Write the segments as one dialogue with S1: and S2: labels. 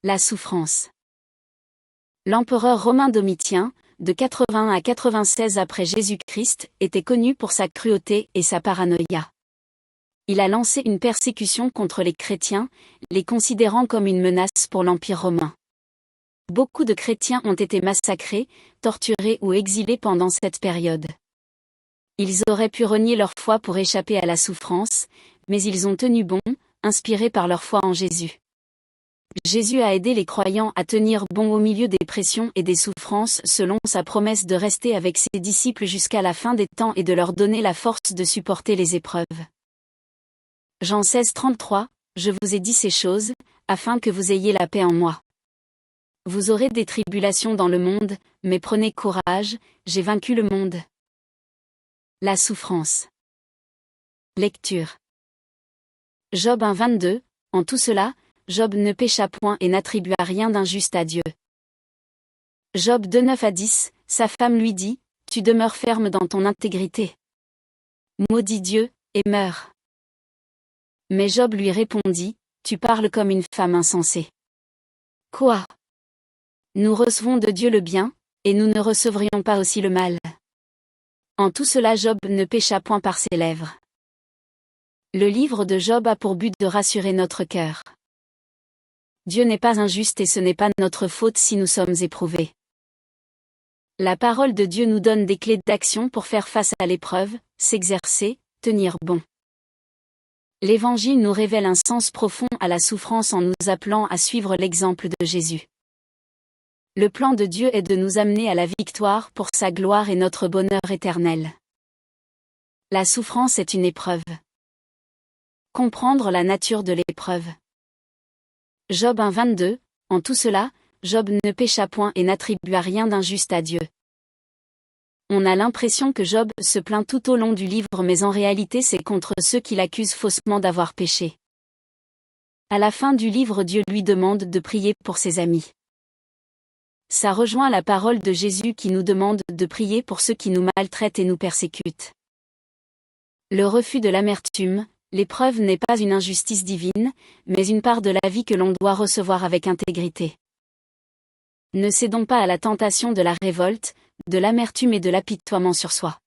S1: La souffrance. L'empereur romain Domitien, de 81 à 96 après Jésus-Christ, était connu pour sa cruauté et sa paranoïa. Il a lancé une persécution contre les chrétiens, les considérant comme une menace pour l'Empire romain. Beaucoup de chrétiens ont été massacrés, torturés ou exilés pendant cette période. Ils auraient pu renier leur foi pour échapper à la souffrance, mais ils ont tenu bon, inspirés par leur foi en Jésus. Jésus a aidé les croyants à tenir bon au milieu des pressions et des souffrances selon sa promesse de rester avec ses disciples jusqu'à la fin des temps et de leur donner la force de supporter les épreuves. Jean 16, 33, Je vous ai dit ces choses, afin que vous ayez la paix en moi. Vous aurez des tribulations dans le monde, mais prenez courage, j'ai vaincu le monde. La souffrance. Lecture. Job 1, 22, En tout cela, Job ne pécha point et n'attribua rien d'injuste à Dieu. Job 2, 9 à 10, Sa femme lui dit, Tu demeures ferme dans ton intégrité. Maudis Dieu, et meurs. Mais Job lui répondit, Tu parles comme une femme insensée. Quoi? Nous recevons de Dieu le bien, et nous ne recevrions pas aussi le mal. En tout cela Job ne pécha point par ses lèvres. Le livre de Job a pour but de rassurer notre cœur. Dieu n'est pas injuste et ce n'est pas notre faute si nous sommes éprouvés. La parole de Dieu nous donne des clés d'action pour faire face à l'épreuve, s'exercer, tenir bon. L'Évangile nous révèle un sens profond à la souffrance en nous appelant à suivre l'exemple de Jésus. Le plan de Dieu est de nous amener à la victoire pour sa gloire et notre bonheur éternel. La souffrance est une épreuve. Comprendre la nature de l'épreuve. Job 1, 22, En tout cela, Job ne pécha point et n'attribua rien d'injuste à Dieu. On a l'impression que Job se plaint tout au long du livre mais en réalité c'est contre ceux qui l'accusent faussement d'avoir péché. À la fin du livre Dieu lui demande de prier pour ses amis. Ça rejoint la parole de Jésus qui nous demande de prier pour ceux qui nous maltraitent et nous persécutent. Le refus de l'amertume, l'épreuve n'est pas une injustice divine, mais une part de la vie que l'on doit recevoir avec intégrité. Ne cédons pas à la tentation de la révolte, de l'amertume et de l'apitoiement sur soi.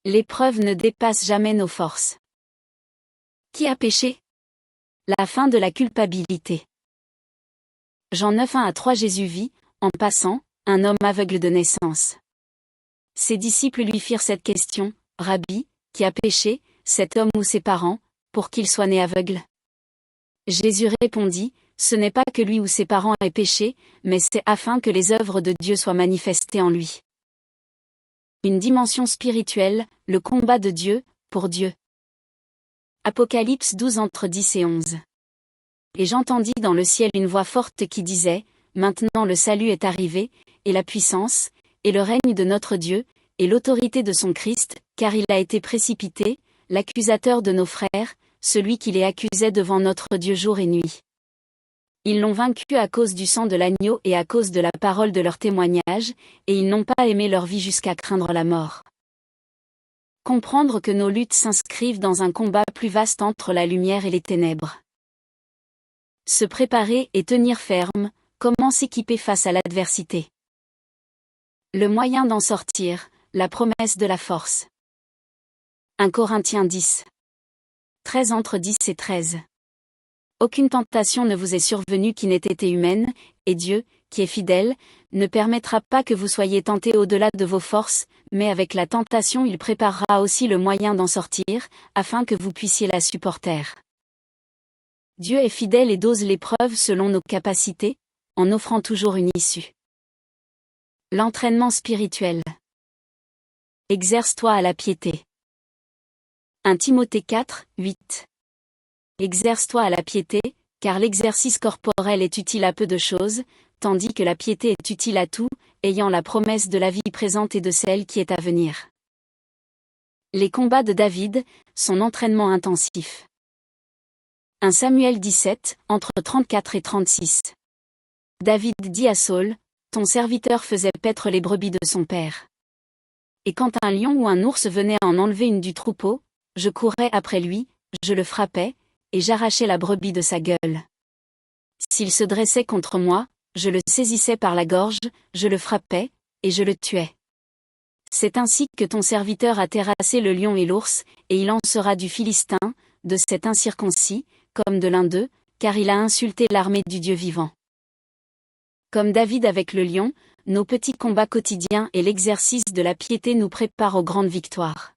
S1: L'épreuve ne dépasse jamais nos forces. Qui a péché? La fin de la culpabilité. Jean 9, 1 à 3 Jésus vit, en passant, un homme aveugle de naissance. Ses disciples lui firent cette question, Rabbi, qui a péché, cet homme ou ses parents, pour qu'il soit né aveugle? Jésus répondit, Ce n'est pas que lui ou ses parents aient péché, mais c'est afin que les œuvres de Dieu soient manifestées en lui. Une dimension spirituelle, le combat de Dieu, pour Dieu. Apocalypse 12 entre 10 et 11. Et j'entendis dans le ciel une voix forte qui disait, Maintenant le salut est arrivé, et la puissance, et le règne de notre Dieu, et l'autorité de son Christ, car il a été précipité, l'accusateur de nos frères, celui qui les accusait devant notre Dieu jour et nuit. Ils l'ont vaincu à cause du sang de l'agneau et à cause de la parole de leur témoignage, et ils n'ont pas aimé leur vie jusqu'à craindre la mort. Comprendre que nos luttes s'inscrivent dans un combat plus vaste entre la lumière et les ténèbres. Se préparer et tenir ferme, comment s'équiper face à l'adversité. Le moyen d'en sortir, la promesse de la force. 1 Corinthiens 10. 13 entre 10 et 13. Aucune tentation ne vous est survenue qui n'ait été humaine, et Dieu, qui est fidèle, ne permettra pas que vous soyez tentés au-delà de vos forces, mais avec la tentation il préparera aussi le moyen d'en sortir, afin que vous puissiez la supporter. Dieu est fidèle et dose l'épreuve selon nos capacités, en offrant toujours une issue. L'entraînement spirituel. Exerce-toi à la piété. 1 Timothée 4, 8. Exerce-toi à la piété, car l'exercice corporel est utile à peu de choses, tandis que la piété est utile à tout, ayant la promesse de la vie présente et de celle qui est à venir. Les combats de David, son entraînement intensif. 1 Samuel 17, entre 34 et 36. David dit à Saül, Ton serviteur faisait paître les brebis de son père. Et quand un lion ou un ours venait en enlever une du troupeau, je courais après lui, je le frappais, et j'arrachais la brebis de sa gueule. S'il se dressait contre moi, je le saisissais par la gorge, je le frappais, et je le tuais. C'est ainsi que ton serviteur a terrassé le lion et l'ours, et il en sera du Philistin, de cet incirconcis, comme de l'un d'eux, car il a insulté l'armée du Dieu vivant. Comme David avec le lion, nos petits combats quotidiens et l'exercice de la piété nous préparent aux grandes victoires.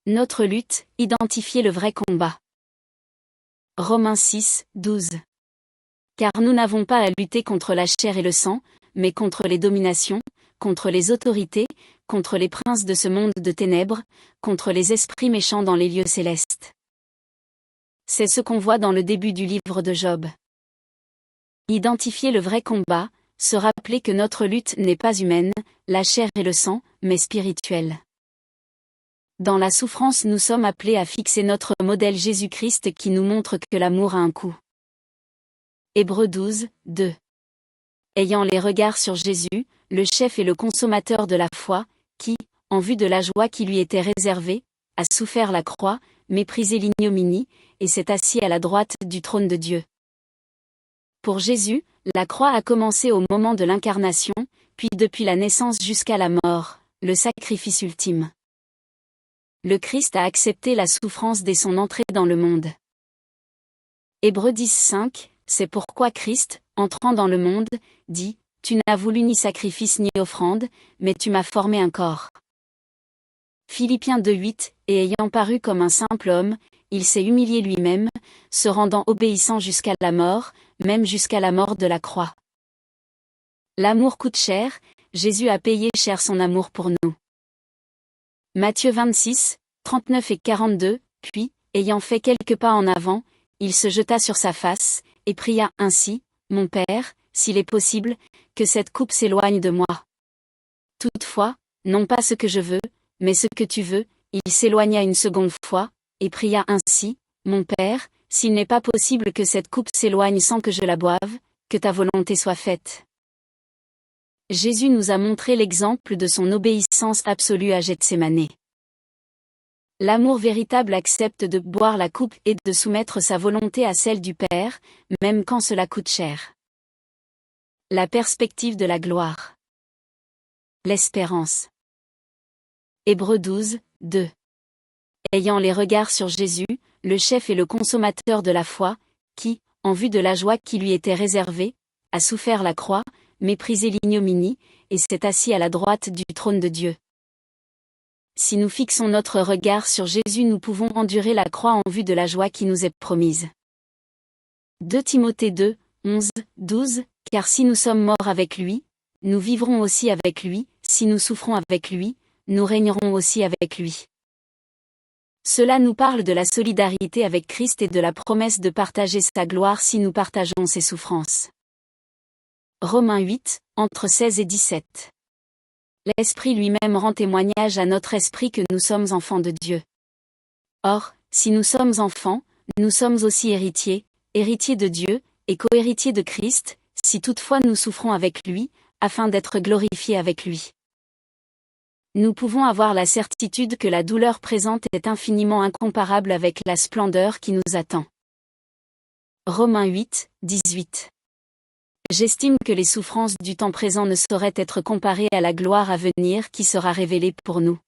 S1: Notre lutte, identifier le vrai combat. Romains 6, 12. Car nous n'avons pas à lutter contre la chair et le sang, mais contre les dominations, contre les autorités, contre les princes de ce monde de ténèbres, contre les esprits méchants dans les lieux célestes. C'est ce qu'on voit dans le début du livre de Job. Identifier le vrai combat, se rappeler que notre lutte n'est pas humaine, la chair et le sang, mais spirituelle. Dans la souffrance, nous sommes appelés à fixer notre modèle Jésus-Christ qui nous montre que l'amour a un coût. Hébreux 12, 2. Ayant les regards sur Jésus, le chef et le consommateur de la foi, qui, en vue de la joie qui lui était réservée, a souffert la croix, méprisé l'ignominie, et s'est assis à la droite du trône de Dieu. Pour Jésus, la croix a commencé au moment de l'incarnation, puis depuis la naissance jusqu'à la mort, le sacrifice ultime. Le Christ a accepté la souffrance dès son entrée dans le monde. Hébreux 10, 5. C'est pourquoi Christ, entrant dans le monde, dit « Tu n'as voulu ni sacrifice ni offrande, mais tu m'as formé un corps. » Philippiens 2, 8. Et ayant paru comme un simple homme, il s'est humilié lui-même, se rendant obéissant jusqu'à la mort, même jusqu'à la mort de la croix. L'amour coûte cher, Jésus a payé cher son amour pour nous. Matthieu 26, 39 et 42. Puis, ayant fait quelques pas en avant, il se jeta sur sa face, et pria ainsi, « Mon Père, s'il est possible, que cette coupe s'éloigne de moi. Toutefois, non pas ce que je veux, mais ce que tu veux. » Il s'éloigna une seconde fois, et pria ainsi, « Mon Père, s'il n'est pas possible que cette coupe s'éloigne sans que je la boive, que ta volonté soit faite. » Jésus nous a montré l'exemple de son obéissance absolue à Gethsémanée. L'amour véritable accepte de boire la coupe et de soumettre sa volonté à celle du Père, même quand cela coûte cher. La perspective de la gloire. L'espérance. Hébreux 12, 2. Ayant les regards sur Jésus, le chef et le consommateur de la foi, qui, en vue de la joie qui lui était réservée, a souffert la croix, méprisé l'ignominie, et s'est assis à la droite du trône de Dieu. Si nous fixons notre regard sur Jésus, nous pouvons endurer la croix en vue de la joie qui nous est promise. 2 Timothée 2, 11, 12. Car si nous sommes morts avec lui, nous vivrons aussi avec lui, si nous souffrons avec lui, nous régnerons aussi avec lui. Cela nous parle de la solidarité avec Christ et de la promesse de partager sa gloire si nous partageons ses souffrances. Romains 8, entre 16 et 17. L'Esprit lui-même rend témoignage à notre esprit que nous sommes enfants de Dieu. Or, si nous sommes enfants, nous sommes aussi héritiers, héritiers de Dieu, et co-héritiers de Christ, si toutefois nous souffrons avec lui, afin d'être glorifiés avec lui. Nous pouvons avoir la certitude que la douleur présente est infiniment incomparable avec la splendeur qui nous attend. Romains 8, 18. J'estime que les souffrances du temps présent ne sauraient être comparées à la gloire à venir qui sera révélée pour nous.